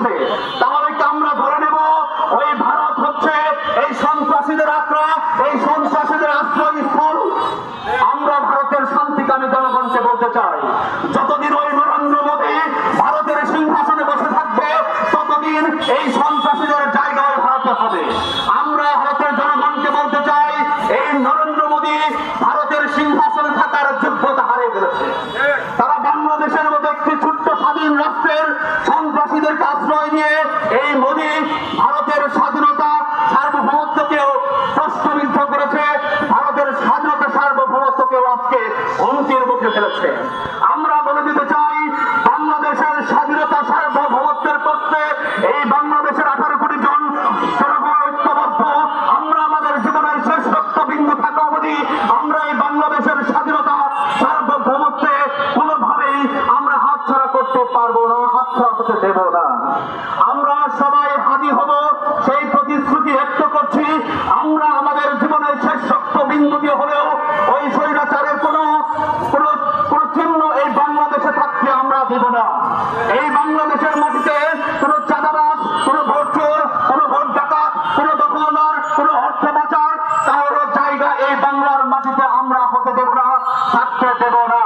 করছে, তাহলে কি আমরা ধরে নেব ওই ভারত হচ্ছে এই সন্ত্রাসীদের আশ্রয়, এই সন্ত্রাসীদের আশ্রয়স্থল? আমরা ভারতের শান্তিকামী জনগণকে বলতে চাই, যতদিন ওই নরেন্দ্র মোদী ভারতের সিংহাসনে বসে থাকবে ততদিন এই সন্ত্রাসীদের জায়গায় ভারতে হবে। আমরা ভারতের জনগণকে বলতে চাই, এই নরেন্দ্র মোদী ভারতের সিংহাসনে থাকার যোগ্যতা হারিয়ে ফেলেছে। তারা বাংলাদেশের মতো একটি ছোট্ট স্বাধীন রাষ্ট্রের সন্ত্রাসীদেরকে আশ্রয় দিয়ে এই মোদী ভারতের স্বাধীনতা সার্বভৌমত্বকেও প্রশ্নবিদ্ধ করেছে, ভারতের স্বাধীনতা সার্বভৌমত্বকেও আজকে হুমকির মুখে ফেলেছে। আমরা বলে দিতে চাই, বাংলাদেশের স্বাধীনতা সার্বভৌমত্বের পক্ষে এই বাংলাদেশের 18 কোটি জন জনগণ ঐক্যবদ্ধ। আমরা আমাদের জীবনের শেষ রক্তবিন্দু থাকা অবধি আমরা এই বাংলাদেশের স্বাধীনতা সার্বভৌমত্বে কোনোভাবেই আমরা হাতছাড়া করতে পারবো না, হাতছাড়া হতে দেব না। আমরা সবাই হাদি হব সেই প্রতিশ্রুতি ব্যক্ত করছি। আমরা আমাদের জীবনের শেষ রক্তবিন্দু দিয়ে হলেও ওই স্বৈরাচারের কোনো চিহ্ন এই বাংলাদেশে থাকতে আমরা দেব না। এই বাংলাদেশের মাটিতে কোনো চাঁদাবাজ, কোনো ভোট চোর, কোনো ভোট ডাকাত, কোনো দখলদার, কোনো অর্থ পাচার কারোর জায়গা এই বাংলার মাটিতে আমরা হতে দেব না, থাকতে দেব না।